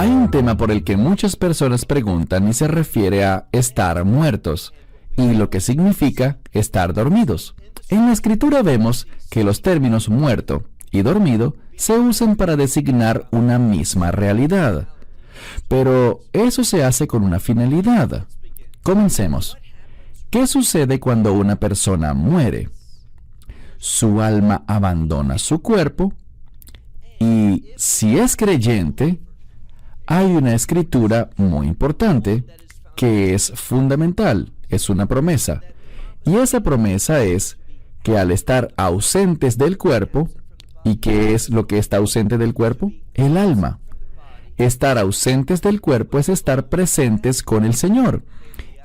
Hay un tema por el que muchas personas preguntan y se refiere a estar muertos, y lo que significa estar dormidos. En la Escritura vemos que los términos muerto y dormido se usan para designar una misma realidad. Pero eso se hace con una finalidad. Comencemos. ¿Qué sucede cuando una persona muere? Su alma abandona su cuerpo y, si es creyente, hay una escritura muy importante que es fundamental, es una promesa. Y esa promesa es que al estar ausentes del cuerpo, ¿y qué es lo que está ausente del cuerpo? El alma. Estar ausentes del cuerpo es estar presentes con el Señor.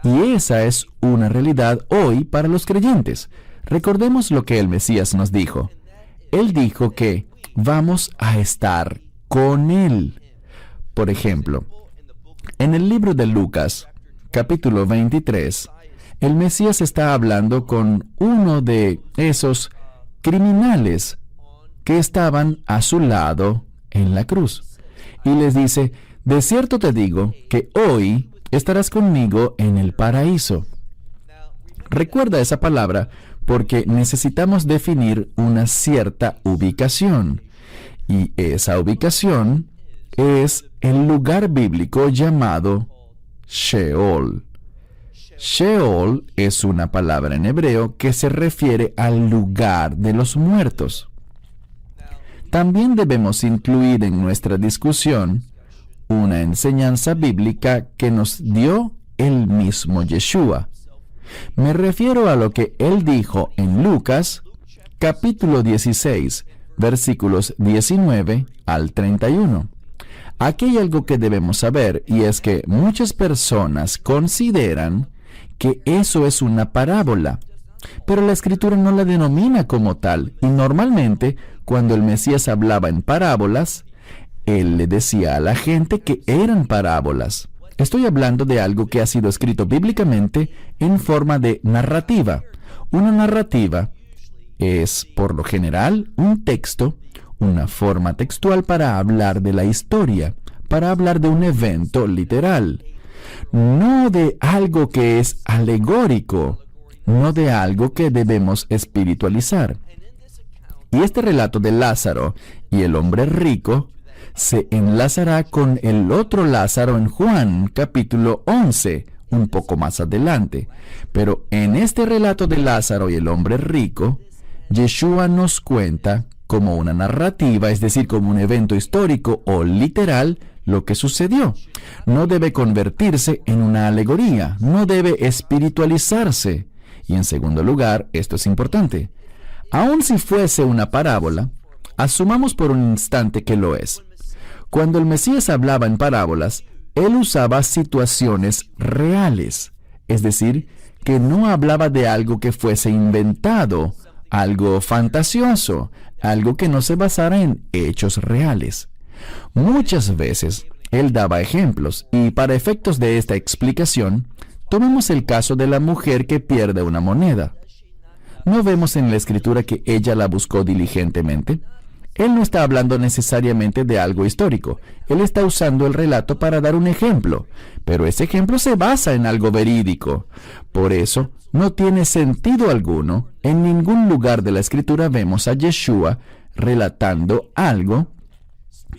Y esa es una realidad hoy para los creyentes. Recordemos lo que el Mesías nos dijo. Él dijo que vamos a estar con Él. Por ejemplo, en el libro de Lucas, capítulo 23, el Mesías está hablando con uno de esos criminales que estaban a su lado en la cruz. Y les dice, de cierto te digo que hoy estarás conmigo en el paraíso. Recuerda esa palabra porque necesitamos definir una cierta ubicación. Y esa ubicación es el lugar bíblico llamado Sheol. Sheol es una palabra en hebreo que se refiere al lugar de los muertos. También debemos incluir en nuestra discusión una enseñanza bíblica que nos dio el mismo Yeshua. Me refiero a lo que él dijo en Lucas, capítulo 16, versículos 19 al 31. Aquí hay algo que debemos saber, y es que muchas personas consideran que eso es una parábola, pero la Escritura no la denomina como tal, y normalmente, cuando el Mesías hablaba en parábolas, él le decía a la gente que eran parábolas. Estoy hablando de algo que ha sido escrito bíblicamente en forma de narrativa. Una narrativa es, por lo general, un texto, una forma textual para hablar de la historia, para hablar de un evento literal, no de algo que es alegórico, no de algo que debemos espiritualizar. Y este relato de Lázaro y el hombre rico se enlazará con el otro Lázaro en Juan, capítulo 11, un poco más adelante. Pero en este relato de Lázaro y el hombre rico, Yeshua nos cuenta como una narrativa, es decir, como un evento histórico o literal, lo que sucedió. No debe convertirse en una alegoría, no debe espiritualizarse. Y en segundo lugar, esto es importante, aun si fuese una parábola, asumamos por un instante que lo es. Cuando el Mesías hablaba en parábolas, él usaba situaciones reales, es decir, que no hablaba de algo que fuese inventado, algo fantasioso, algo que no se basara en hechos reales. Muchas veces él daba ejemplos, y para efectos de esta explicación, tomemos el caso de la mujer que pierde una moneda. ¿No vemos en la Escritura que ella la buscó diligentemente? Él no está hablando necesariamente de algo histórico. Él está usando el relato para dar un ejemplo, pero ese ejemplo se basa en algo verídico. Por eso, no tiene sentido alguno. En ningún lugar de la Escritura vemos a Yeshua relatando algo,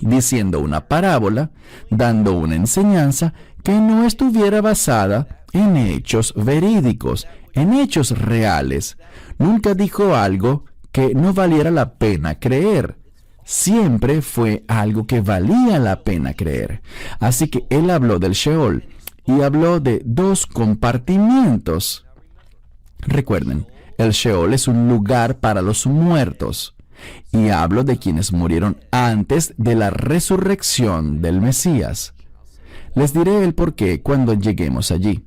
diciendo una parábola, dando una enseñanza que no estuviera basada en hechos verídicos, en hechos reales. Nunca dijo algo que no valiera la pena creer. Siempre fue algo que valía la pena creer. Así que él habló del Sheol y habló de dos compartimientos. Recuerden, el Sheol es un lugar para los muertos. Y hablo de quienes murieron antes de la resurrección del Mesías. Les diré el porqué cuando lleguemos allí.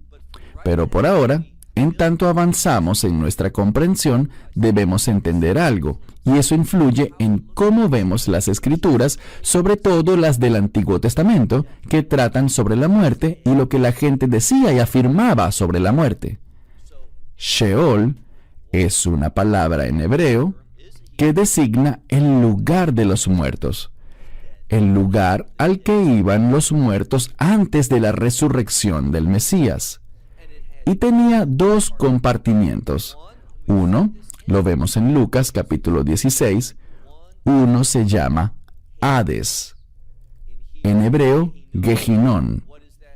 Pero por ahora, en tanto avanzamos en nuestra comprensión, debemos entender algo, y eso influye en cómo vemos las Escrituras, sobre todo las del Antiguo Testamento, que tratan sobre la muerte y lo que la gente decía y afirmaba sobre la muerte. Sheol es una palabra en hebreo que designa el lugar de los muertos. el lugar al que iban los muertos antes de la resurrección del Mesías. Y tenía dos compartimientos. Uno, lo vemos en Lucas capítulo 16, uno se llama Hades. En hebreo, Gehinón.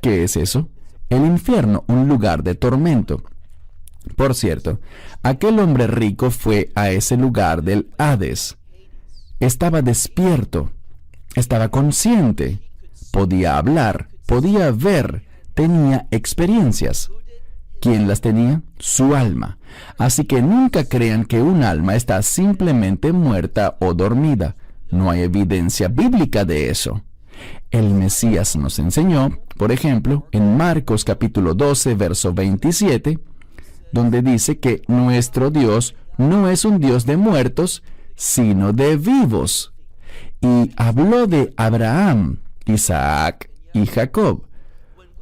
¿Qué es eso? El infierno, un lugar de tormento. Por cierto, aquel hombre rico fue a ese lugar del Hades. Estaba despierto, estaba consciente, podía hablar, podía ver, tenía experiencias. ¿Quién las tenía? Su alma. Así que nunca crean que un alma está simplemente muerta o dormida. No hay evidencia bíblica de eso. El Mesías nos enseñó, por ejemplo, en Marcos capítulo 12, verso 27, donde dice que nuestro Dios no es un Dios de muertos, sino de vivos. Y habló de Abraham, Isaac y Jacob.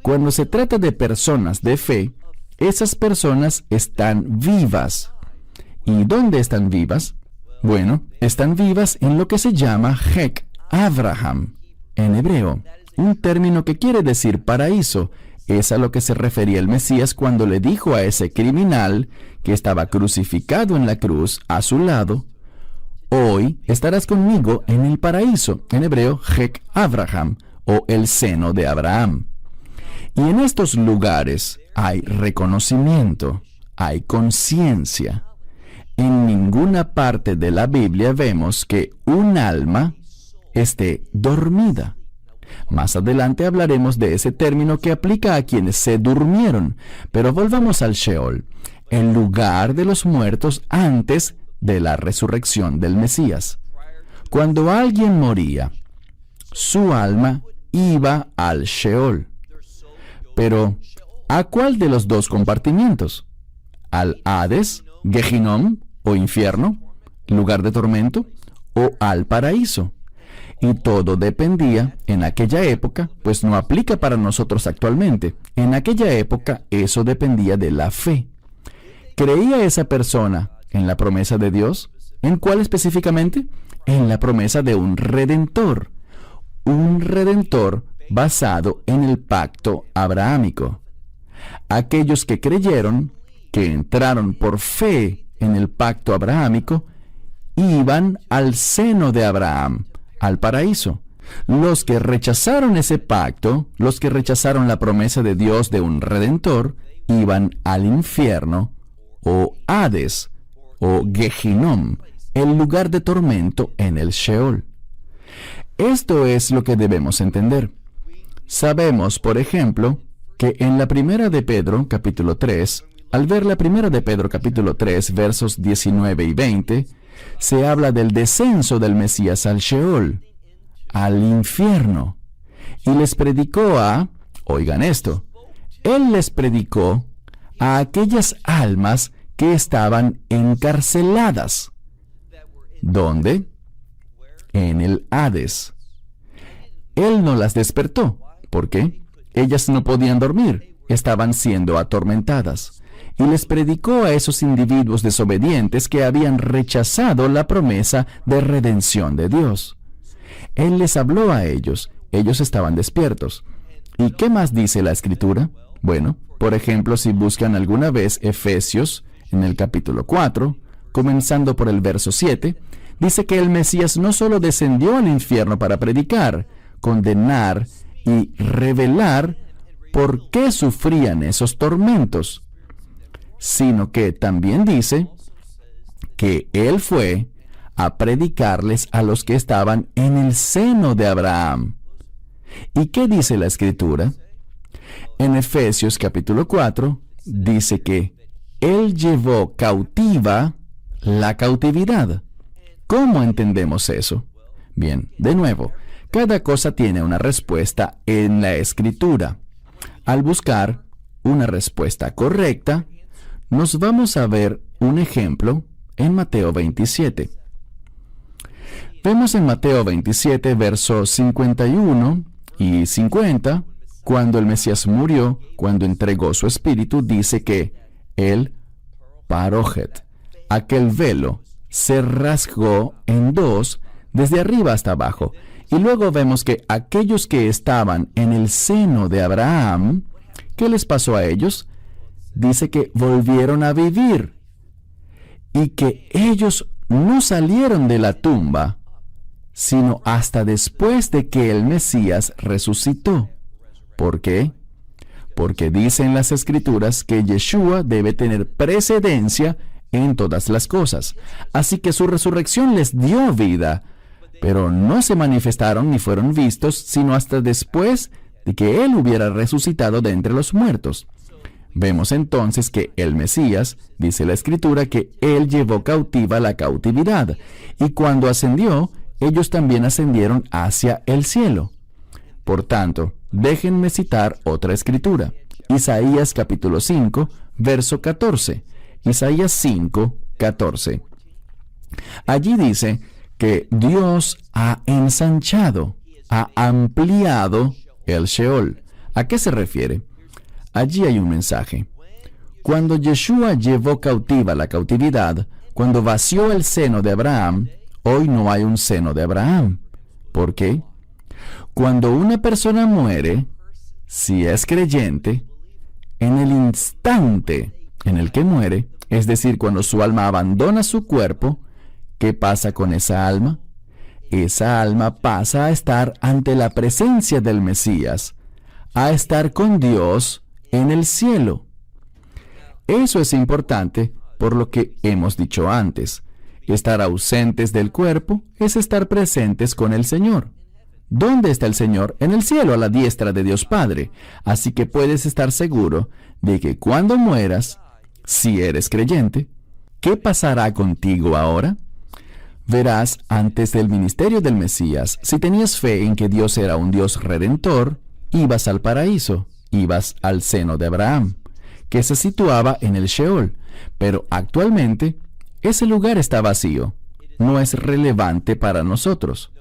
Cuando se trata de personas de fe, esas personas están vivas. ¿Y dónde están vivas? Bueno, están vivas en lo que se llama Hek Abraham, en hebreo, un término que quiere decir paraíso. Es a lo que se refería el Mesías cuando le dijo a ese criminal que estaba crucificado en la cruz a su lado: hoy estarás conmigo en el paraíso, en hebreo, Hek Abraham, o el seno de Abraham. Y en estos lugares hay reconocimiento, hay conciencia. En ninguna parte de la Biblia vemos que un alma esté dormida. Más adelante hablaremos de ese término que aplica a quienes se durmieron, pero volvamos al Sheol, el lugar de los muertos antes de la resurrección del Mesías. Cuando alguien moría, su alma iba al Sheol. Pero, ¿a cuál de los dos compartimientos? ¿Al Hades, Gehinnom o infierno, lugar de tormento, o al paraíso? Y todo dependía en aquella época, pues no aplica para nosotros actualmente. En aquella época eso dependía de la fe. ¿Creía esa persona en la promesa de Dios? ¿En cuál específicamente? En la promesa de un redentor. Un redentor basado en el pacto abrahámico. Aquellos que creyeron, que entraron por fe en el pacto abrahámico, iban al seno de Abraham, al paraíso. Los que rechazaron ese pacto, los que rechazaron la promesa de Dios de un redentor, iban al infierno, o Hades, o Gehinnom, el lugar de tormento en el Sheol. Esto es lo que debemos entender. Sabemos, por ejemplo, que en la primera de Pedro, capítulo 3, al ver la primera de Pedro, capítulo 3, versos 19 y 20, se habla del descenso del Mesías al Sheol, al infierno, y les predicó oigan esto, Él les predicó a aquellas almas que estaban encarceladas. ¿Dónde? En el Hades. Él no las despertó. ¿Por qué? Ellas no podían dormir, estaban siendo atormentadas. Y les predicó a esos individuos desobedientes que habían rechazado la promesa de redención de Dios. Él les habló a ellos, ellos estaban despiertos. ¿Y qué más dice la Escritura? Bueno, por ejemplo, si buscan alguna vez Efesios, en el capítulo 4, comenzando por el verso 7, dice que el Mesías no solo descendió al infierno para predicar, condenar y revelar por qué sufrían esos tormentos, sino que también dice que Él fue a predicarles a los que estaban en el seno de Abraham. ¿Y qué dice la Escritura? En Efesios capítulo 4 dice que Él llevó cautiva la cautividad. ¿Cómo entendemos eso? Bien, de nuevo, cada cosa tiene una respuesta en la Escritura. Al buscar una respuesta correcta, nos vamos a ver un ejemplo en Mateo 27. Vemos en Mateo 27, versos 51 y 50, cuando el Mesías murió, cuando entregó su espíritu, dice que el parójet, aquel velo, se rasgó en dos desde arriba hasta abajo, Y luego vemos que aquellos que estaban en el seno de Abraham, ¿qué les pasó a ellos? Dice que volvieron a vivir y que ellos no salieron de la tumba, sino hasta después de que el Mesías resucitó. ¿Por qué? Porque dicen las Escrituras que Yeshua debe tener precedencia en todas las cosas. Así que su resurrección les dio vida, pero no se manifestaron ni fueron vistos, sino hasta después de que Él hubiera resucitado de entre los muertos. Vemos entonces que el Mesías, dice la Escritura, que Él llevó cautiva la cautividad, y cuando ascendió, ellos también ascendieron hacia el cielo. Por tanto, déjenme citar otra Escritura. Isaías capítulo 5, verso 14. Isaías 5, 14. Allí dice que Dios ha ensanchado, ha ampliado el Sheol. ¿A qué se refiere? Allí hay un mensaje. Cuando Yeshua llevó cautiva la cautividad, cuando vació el seno de Abraham, hoy no hay un seno de Abraham. ¿Por qué? Cuando una persona muere, si es creyente, en el instante en el que muere, es decir, cuando su alma abandona su cuerpo, ¿qué pasa con esa alma? Esa alma pasa a estar ante la presencia del Mesías, a estar con Dios en el cielo. Eso es importante por lo que hemos dicho antes. Estar ausentes del cuerpo es estar presentes con el Señor. ¿Dónde está el Señor? En el cielo, a la diestra de Dios Padre. Así que puedes estar seguro de que cuando mueras, si eres creyente, ¿qué pasará contigo ahora? Verás, antes del ministerio del Mesías, si tenías fe en que Dios era un Dios redentor, ibas al paraíso, ibas al seno de Abraham, que se situaba en el Sheol. Pero actualmente, ese lugar está vacío. No es relevante para nosotros.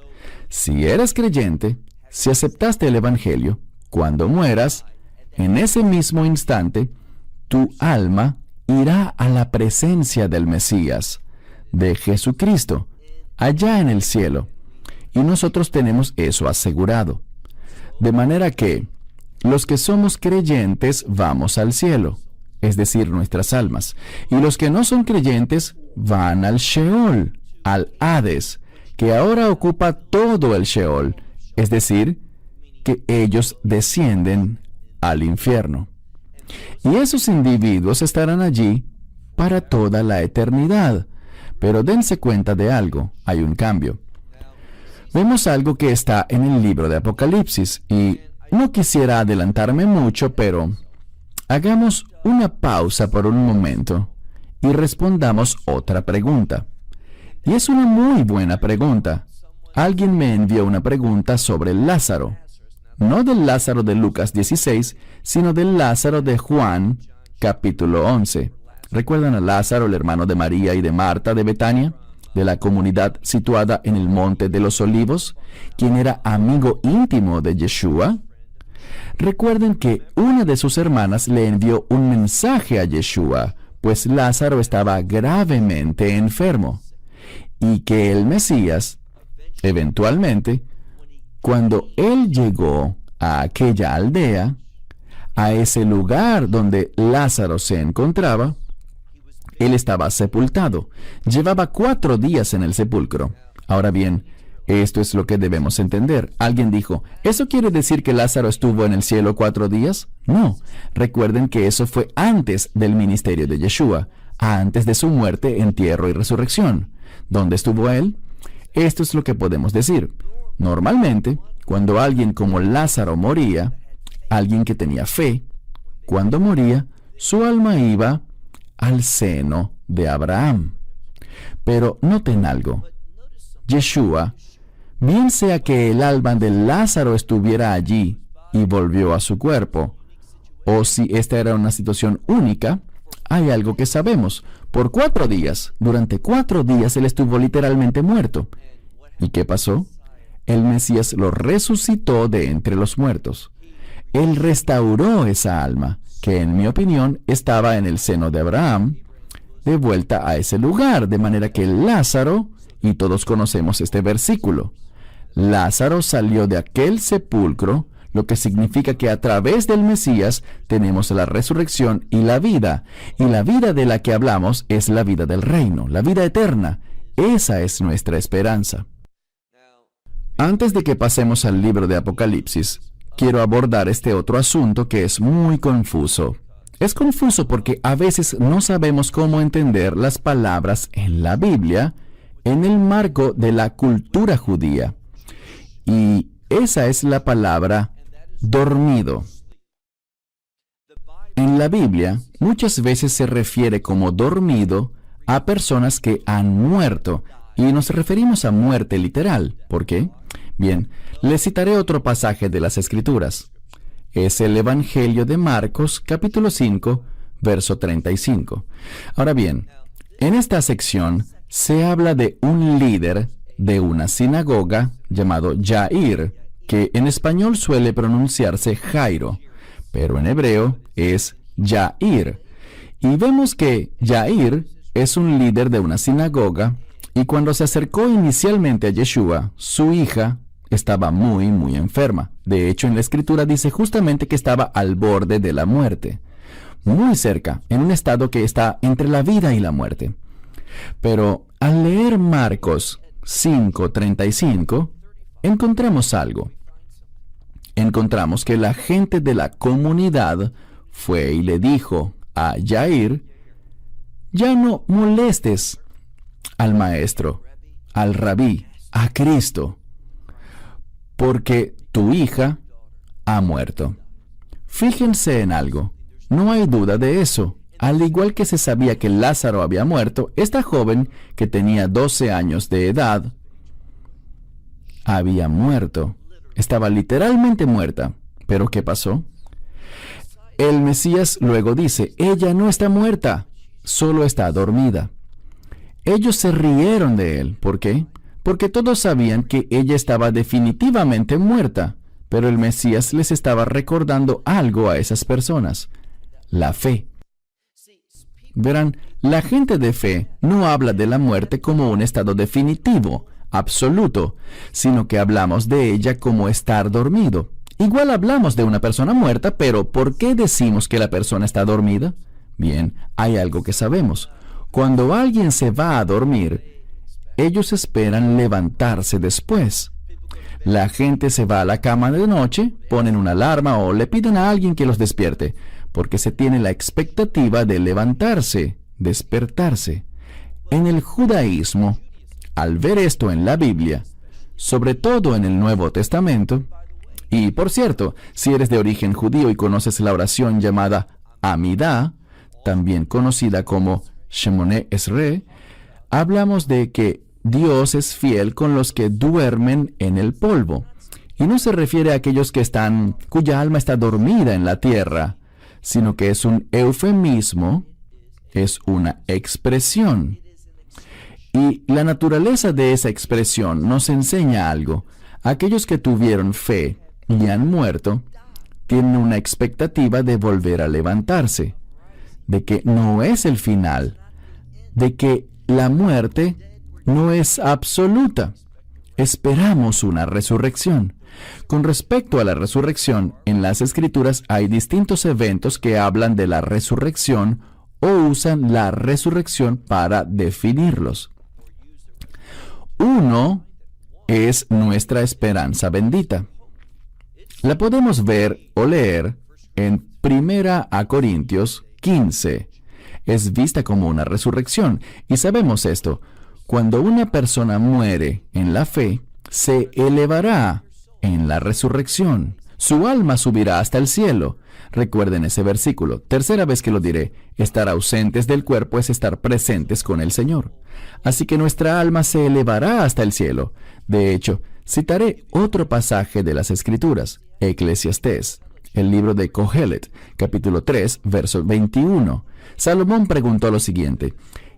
Si eres creyente, si aceptaste el Evangelio, cuando mueras, en ese mismo instante, tu alma irá a la presencia del Mesías, de Jesucristo, allá en el cielo. Y nosotros tenemos eso asegurado. De manera que los que somos creyentes vamos al cielo, es decir, nuestras almas. Y los que no son creyentes van al Sheol, al Hades, que ahora ocupa todo el Sheol, es decir, que ellos descienden al infierno. Y esos individuos estarán allí para toda la eternidad. Pero dense cuenta de algo, hay un cambio. Vemos algo que está en el libro de Apocalipsis, y no quisiera adelantarme mucho, pero hagamos una pausa por un momento y respondamos otra pregunta. Y es una muy buena pregunta. Alguien me envió una pregunta sobre Lázaro. No del Lázaro de Lucas 16, sino del Lázaro de Juan, capítulo 11. ¿Recuerdan a Lázaro, el hermano de María y de Marta de Betania, de la comunidad situada en el Monte de los Olivos, quien era amigo íntimo de Yeshua? Recuerden que una de sus hermanas le envió un mensaje a Yeshua, pues Lázaro estaba gravemente enfermo, y que el Mesías, eventualmente, cuando él llegó a aquella aldea, a ese lugar donde Lázaro se encontraba, él estaba sepultado. Llevaba 4 días en el sepulcro. Ahora bien, esto es lo que debemos entender. Alguien dijo, ¿eso quiere decir que Lázaro estuvo en el cielo 4 días? No. Recuerden que eso fue antes del ministerio de Yeshua, antes de su muerte, entierro y resurrección. ¿Dónde estuvo él? Esto es lo que podemos decir. Normalmente, cuando alguien como Lázaro moría, alguien que tenía fe, cuando moría, su alma iba al seno de Abraham. Pero noten algo. Yeshua, bien sea que el alma de Lázaro estuviera allí y volvió a su cuerpo, o si esta era una situación única, hay algo que sabemos. Por 4 días, durante 4 días él estuvo literalmente muerto. ¿Y qué pasó? El Mesías lo resucitó de entre los muertos. Él restauró esa alma, que en mi opinión estaba en el seno de Abraham, de vuelta a ese lugar, de manera que Lázaro, y todos conocemos este versículo, Lázaro salió de aquel sepulcro, lo que significa que a través del Mesías tenemos la resurrección y la vida de la que hablamos es la vida del reino, la vida eterna. Esa es nuestra esperanza. Antes de que pasemos al libro de Apocalipsis, quiero abordar este otro asunto que es muy confuso. Es confuso porque a veces no sabemos cómo entender las palabras en la Biblia en el marco de la cultura judía. Y esa es la palabra dormido. En la Biblia, muchas veces se refiere como dormido a personas que han muerto, y nos referimos a muerte literal. ¿Por qué? Bien, les citaré otro pasaje de las Escrituras. Es el Evangelio de Marcos, capítulo 5, verso 35. Ahora bien, en esta sección se habla de un líder de una sinagoga llamado Jair, que en español suele pronunciarse Jairo, pero en hebreo es Jair. Y vemos que Jair es un líder de una sinagoga, y cuando se acercó inicialmente a Yeshua, su hija estaba muy enferma. De hecho, en la Escritura dice justamente que estaba al borde de la muerte, muy cerca, en un estado que está entre la vida y la muerte. Pero al leer Marcos 5:35, encontramos algo. Encontramos que la gente de la comunidad fue y le dijo a Jair: ya no molestes al maestro, al rabí, a Cristo, porque tu hija ha muerto. Fíjense en algo, no hay duda de eso. Al igual que se sabía que Lázaro había muerto, esta joven, que tenía 12 años de edad, había muerto. Estaba literalmente muerta. ¿Pero qué pasó? El Mesías luego dice: ella no está muerta, solo está dormida. Ellos se rieron de él. ¿Por qué? Porque todos sabían que ella estaba definitivamente muerta, pero el Mesías les estaba recordando algo a esas personas: la fe. Verán, la gente de fe no habla de la muerte como un estado definitivo, absoluto, sino que hablamos de ella como estar dormido. Igual hablamos de una persona muerta, pero ¿por qué decimos que la persona está dormida? Bien, hay algo que sabemos. Cuando alguien se va a dormir, ellos esperan levantarse después. La gente se va a la cama de noche, ponen una alarma o le piden a alguien que los despierte, porque se tiene la expectativa de levantarse, despertarse. En el judaísmo, al ver esto en la Biblia, sobre todo en el Nuevo Testamento, y por cierto, si eres de origen judío y conoces la oración llamada Amidá, también conocida como Shemoneh Esrei, hablamos de que Dios es fiel con los que duermen en el polvo. Y no se refiere a aquellos cuya alma está dormida en la tierra, sino que es un eufemismo, es una expresión. Y la naturaleza de esa expresión nos enseña algo. Aquellos que tuvieron fe y han muerto, tienen una expectativa de volver a levantarse, de que no es el final, de que la muerte no es absoluta. Esperamos una resurrección. Con respecto a la resurrección, en las Escrituras hay distintos eventos que hablan de la resurrección o usan la resurrección para definirlos. Uno es nuestra esperanza bendita. La podemos ver o leer en 1 Corintios 15. Es vista como una resurrección, y sabemos esto. Cuando una persona muere en la fe, se elevará en la resurrección. Su alma subirá hasta el cielo. Recuerden ese versículo. Tercera vez que lo diré. Estar ausentes del cuerpo es estar presentes con el Señor. Así que nuestra alma se elevará hasta el cielo. De hecho, citaré otro pasaje de las Escrituras, Eclesiastés, el libro de Cohelet, capítulo 3, verso 21. Salomón preguntó lo siguiente: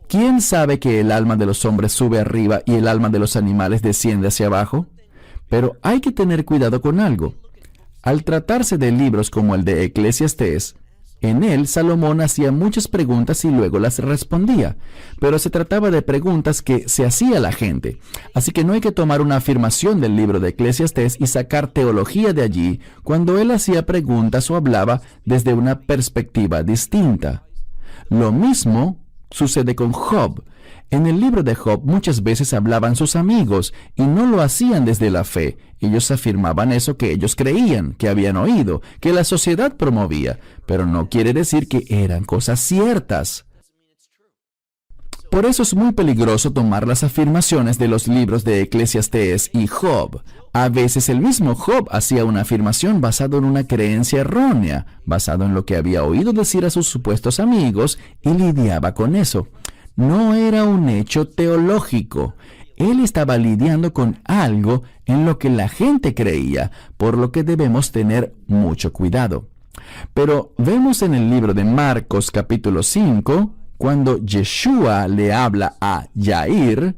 ¿quién sabe que el alma de los hombres sube arriba y el alma de los animales desciende hacia abajo? Pero hay que tener cuidado con algo. Al tratarse de libros como el de Eclesiastés, En él, Salomón hacía muchas preguntas y luego las respondía, pero se trataba de preguntas que se hacía la gente. Así que no hay que tomar una afirmación del libro de Eclesiastés y sacar teología de allí cuando él hacía preguntas o hablaba desde una perspectiva distinta. Lo mismo sucede con Job. En el libro de Job muchas veces hablaban sus amigos y no lo hacían desde la fe. Ellos afirmaban eso que ellos creían, que habían oído, que la sociedad promovía, pero no quiere decir que eran cosas ciertas. Por eso es muy peligroso tomar las afirmaciones de los libros de Eclesiastés y Job. A veces el mismo Job hacía una afirmación basado en una creencia errónea, basado en lo que había oído decir a sus supuestos amigos y lidiaba con eso. No era un hecho teológico. Él estaba lidiando con algo en lo que la gente creía, por lo que debemos tener mucho cuidado. Pero vemos en el libro de Marcos capítulo 5, cuando Yeshua le habla a Jair,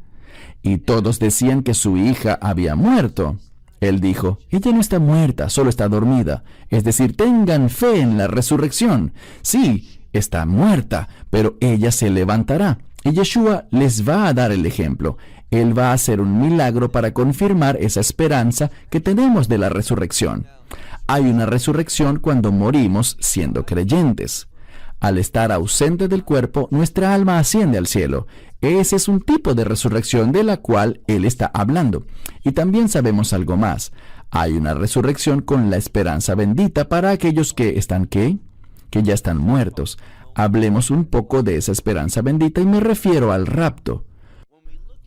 y todos decían que su hija había muerto. Él dijo, ella no está muerta, solo está dormida. Es decir, tengan fe en la resurrección. Sí, está muerta, pero ella se levantará. Y Yeshua les va a dar el ejemplo. Él va a hacer un milagro para confirmar esa esperanza que tenemos de la resurrección. Hay una resurrección cuando morimos siendo creyentes. Al estar ausente del cuerpo, nuestra alma asciende al cielo. Ese es un tipo de resurrección de la cual Él está hablando. Y también sabemos algo más. Hay una resurrección con la esperanza bendita para aquellos que están, ¿qué? Que ya están muertos. Hablemos un poco de esa esperanza bendita y me refiero al rapto.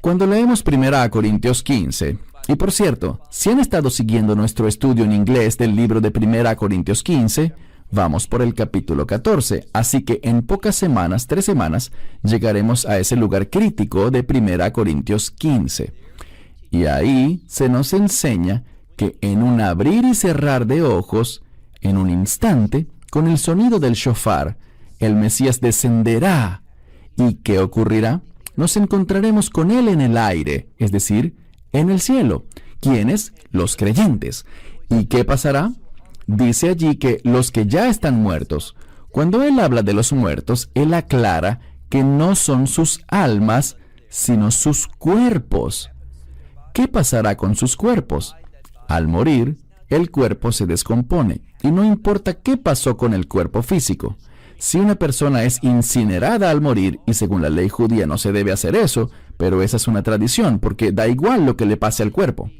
Cuando leemos 1 Corintios 15, y por cierto, si han estado siguiendo nuestro estudio en inglés del libro de 1 Corintios 15, vamos por el capítulo 14, así que en pocas semanas, 3 semanas, llegaremos a ese lugar crítico de 1 Corintios 15. Y ahí se nos enseña que en un abrir y cerrar de ojos, en un instante, con el sonido del shofar, el Mesías descenderá. ¿Y qué ocurrirá? Nos encontraremos con Él en el aire, es decir, en el cielo. ¿Quiénes? Los creyentes. ¿Y qué pasará? Dice allí que los que ya están muertos. Cuando Él habla de los muertos, Él aclara que no son sus almas, sino sus cuerpos. ¿Qué pasará con sus cuerpos? Al morir, el cuerpo se descompone, y no importa qué pasó con el cuerpo físico. Si una persona es incinerada al morir, y según la ley judía no se debe hacer eso, pero esa es una tradición, porque da igual lo que le pase al cuerpo.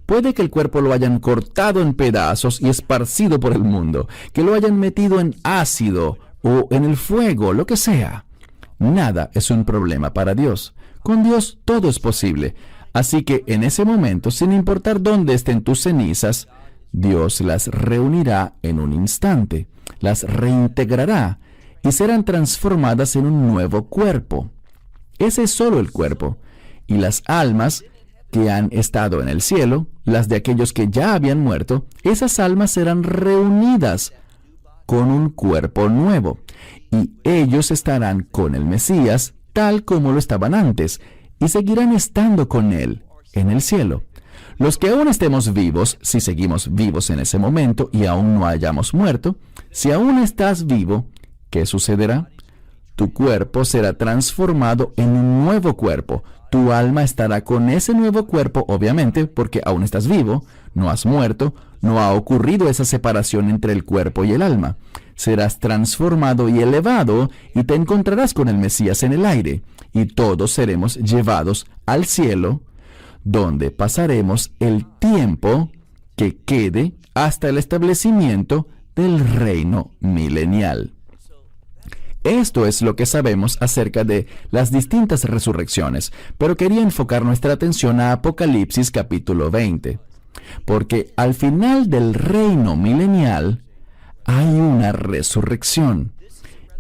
Puede que el cuerpo lo hayan cortado en pedazos y esparcido por el mundo, que lo hayan metido en ácido o en el fuego, lo que sea. Nada es un problema para Dios. Con Dios todo es posible. Así que en ese momento, sin importar dónde estén tus cenizas, Dios las reunirá en un instante, las reintegrará y serán transformadas en un nuevo cuerpo. Ese es solo el cuerpo. Y las almas que han estado en el cielo, las de aquellos que ya habían muerto, esas almas serán reunidas con un cuerpo nuevo. Y ellos estarán con el Mesías tal como lo estaban antes, y seguirán estando con Él en el cielo. Los que aún estemos vivos, si seguimos vivos en ese momento y aún no hayamos muerto, si aún estás vivo, ¿qué sucederá? Tu cuerpo será transformado en un nuevo cuerpo. Tu alma estará con ese nuevo cuerpo, obviamente, porque aún estás vivo, no has muerto, no ha ocurrido esa separación entre el cuerpo y el alma. Serás transformado y elevado y te encontrarás con el Mesías en el aire, y todos seremos llevados al cielo, donde pasaremos el tiempo que quede hasta el establecimiento del reino milenial. Esto es lo que sabemos acerca de las distintas resurrecciones, pero quería enfocar nuestra atención a Apocalipsis capítulo 20, porque al final del reino milenial hay una resurrección,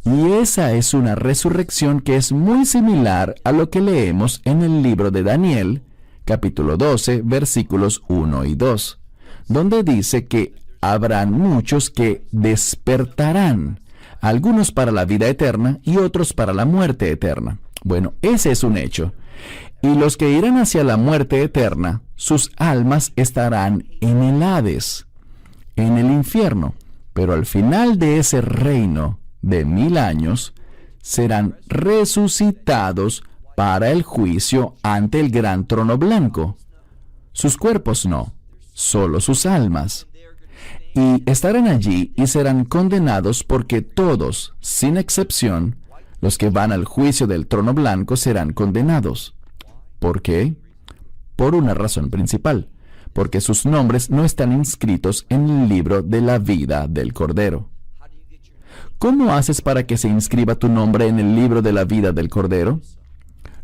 y esa es una resurrección que es muy similar a lo que leemos en el libro de Daniel, capítulo 12, versículos 1 y 2, donde dice que habrán muchos que despertarán, algunos para la vida eterna y otros para la muerte eterna. Bueno, ese es un hecho. Y los que irán hacia la muerte eterna, sus almas estarán en el Hades, en el infierno. Pero al final de ese reino de 1000 años, serán resucitados para el juicio ante el gran trono blanco. Sus cuerpos no, solo sus almas. Y estarán allí y serán condenados porque todos, sin excepción, los que van al juicio del trono blanco serán condenados. ¿Por qué? Por una razón principal, porque sus nombres no están inscritos en el libro de la vida del Cordero. ¿Cómo haces para que se inscriba tu nombre en el libro de la vida del Cordero?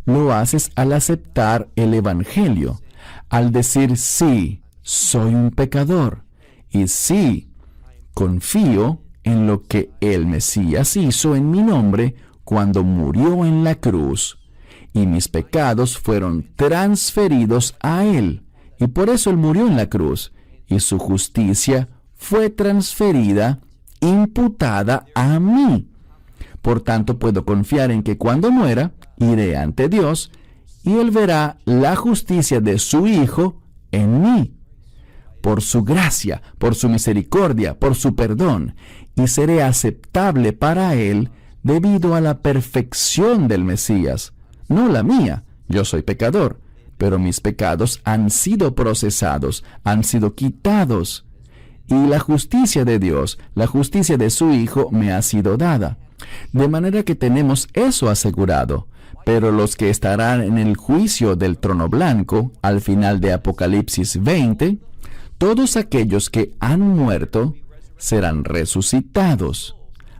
Lo haces al aceptar el Evangelio, al decir sí, soy un pecador, y sí, confío en lo que el Mesías hizo en mi nombre cuando murió en la cruz, y mis pecados fueron transferidos a Él, y por eso Él murió en la cruz, y su justicia fue transferida, imputada a mí. Por tanto, puedo confiar en que cuando muera, iré ante Dios, y Él verá la justicia de su Hijo en mí, por su gracia, por su misericordia, por su perdón, y seré aceptable para Él debido a la perfección del Mesías, no la mía. Yo soy pecador, pero mis pecados han sido procesados, han sido quitados, y la justicia de Dios, la justicia de su Hijo, me ha sido dada. De manera que tenemos eso asegurado. Pero los que estarán en el juicio del trono blanco, al final de Apocalipsis 20, todos aquellos que han muerto serán resucitados.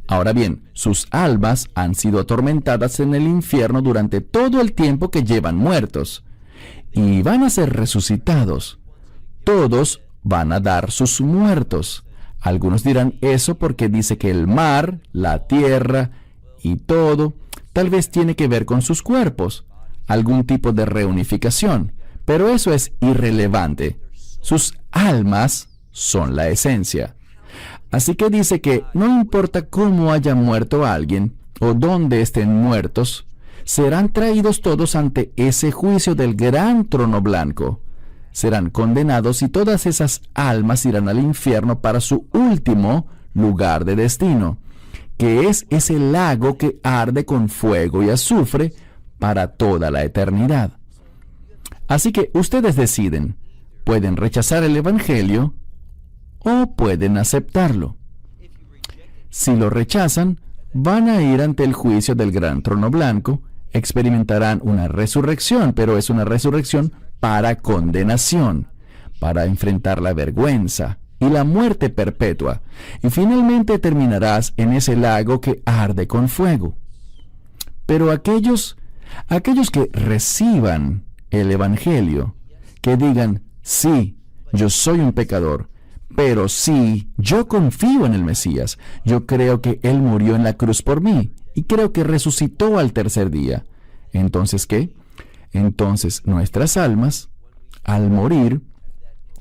Ahora bien, sus almas han sido atormentadas en el infierno durante todo el tiempo que llevan muertos, y van a ser resucitados. Todos van a dar sus muertos. Algunos dirán eso porque dice que el mar, la tierra y todo, tal vez tiene que ver con sus cuerpos, algún tipo de reunificación, pero eso es irrelevante. Sus almas son la esencia. Así que dice que no importa cómo haya muerto alguien o dónde estén muertos, serán traídos todos ante ese juicio del gran trono blanco. Serán condenados y todas esas almas irán al infierno para su último lugar de destino, que es ese lago que arde con fuego y azufre para toda la eternidad. Así que ustedes deciden, pueden rechazar el Evangelio o pueden aceptarlo. Si lo rechazan, van a ir ante el juicio del gran trono blanco, experimentarán una resurrección, pero es una resurrección para condenación, para enfrentar la vergüenza y la muerte perpetua, y finalmente terminarás en ese lago que arde con fuego. Pero aquellos que reciban el Evangelio, que digan, sí, yo soy un pecador, pero sí, yo confío en el Mesías, yo creo que Él murió en la cruz por mí, y creo que resucitó al tercer día. Entonces, ¿qué? Entonces nuestras almas, al morir,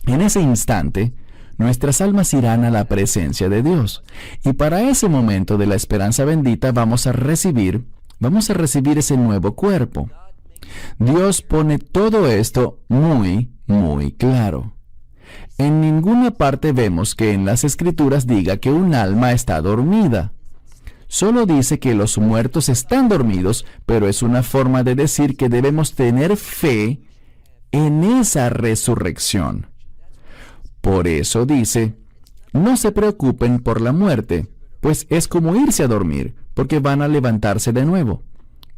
en ese instante, nuestras almas irán a la presencia de Dios. Y para ese momento de la esperanza bendita vamos a recibir ese nuevo cuerpo. Dios pone todo esto muy, muy claro. En ninguna parte vemos que en las Escrituras diga que un alma está dormida. Solo dice que los muertos están dormidos, pero es una forma de decir que debemos tener fe en esa resurrección. Por eso dice, no se preocupen por la muerte, pues es como irse a dormir, porque van a levantarse de nuevo.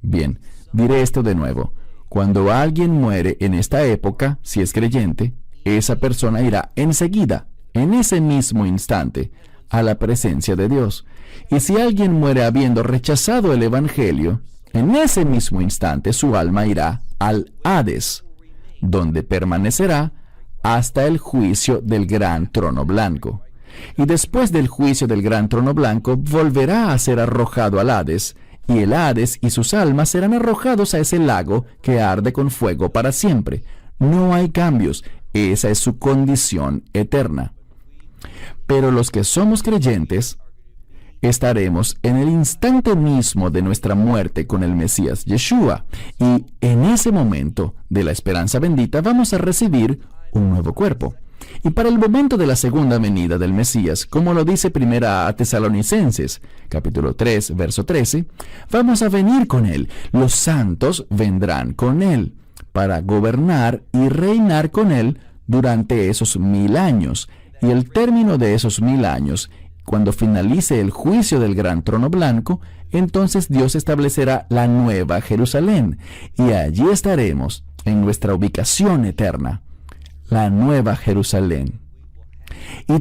Bien, diré esto de nuevo. Cuando alguien muere en esta época, si es creyente, esa persona irá enseguida, en ese mismo instante, a la presencia de Dios. Y si alguien muere habiendo rechazado el Evangelio, en ese mismo instante su alma irá al Hades, donde permanecerá hasta el juicio del gran trono blanco. Y después del juicio del gran trono blanco, volverá a ser arrojado al Hades, y el Hades y sus almas serán arrojados a ese lago que arde con fuego para siempre. No hay cambios, esa es su condición eterna. Pero los que somos creyentes, estaremos en el instante mismo de nuestra muerte con el Mesías Yeshua, y en ese momento de la esperanza bendita vamos a recibir un nuevo cuerpo. Y para el momento de la segunda venida del Mesías, como lo dice Primera a Tesalonicenses, capítulo 3, verso 13, vamos a venir con Él. Los santos vendrán con Él para gobernar y reinar con Él durante esos 1000 años. Y el término de esos 1000 años, cuando finalice el juicio del gran trono blanco, entonces Dios establecerá la nueva Jerusalén. Y allí estaremos en nuestra ubicación eterna, la nueva Jerusalén. Y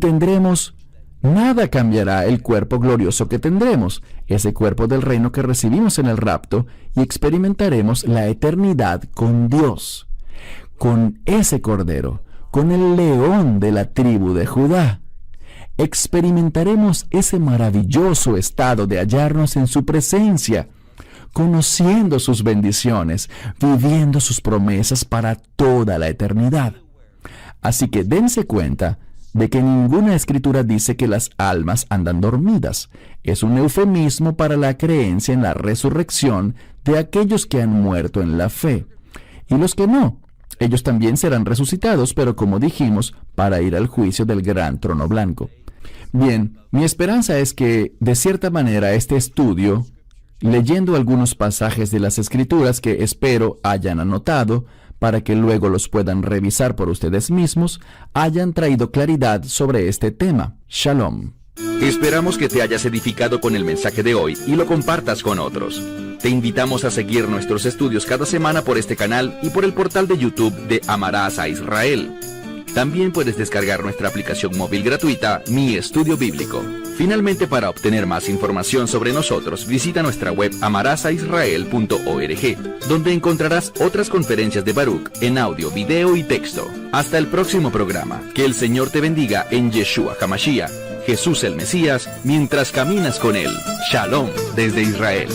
nada cambiará el cuerpo glorioso que tendremos, ese cuerpo del reino que recibimos en el rapto, y experimentaremos la eternidad con Dios, con ese Cordero, con el león de la tribu de Judá. Experimentaremos ese maravilloso estado de hallarnos en su presencia, conociendo sus bendiciones, viviendo sus promesas para toda la eternidad. Así que dense cuenta de que ninguna escritura dice que las almas andan dormidas. Es un eufemismo para la creencia en la resurrección de aquellos que han muerto en la fe. Y los que no, ellos también serán resucitados, pero como dijimos, para ir al juicio del gran trono blanco. Bien, mi esperanza es que, de cierta manera, este estudio, leyendo algunos pasajes de las Escrituras que espero hayan anotado, para que luego los puedan revisar por ustedes mismos, hayan traído claridad sobre este tema. Shalom. Esperamos que te hayas edificado con el mensaje de hoy y lo compartas con otros. Te invitamos a seguir nuestros estudios cada semana por este canal y por el portal de YouTube de Amarás a Israel. También puedes descargar nuestra aplicación móvil gratuita, Mi Estudio Bíblico. Finalmente, para obtener más información sobre nosotros, visita nuestra web amarasaisrael.org, donde encontrarás otras conferencias de Baruch en audio, video y texto. Hasta el próximo programa. Que el Señor te bendiga en Yeshua HaMashiach, Jesús el Mesías, mientras caminas con Él. Shalom desde Israel.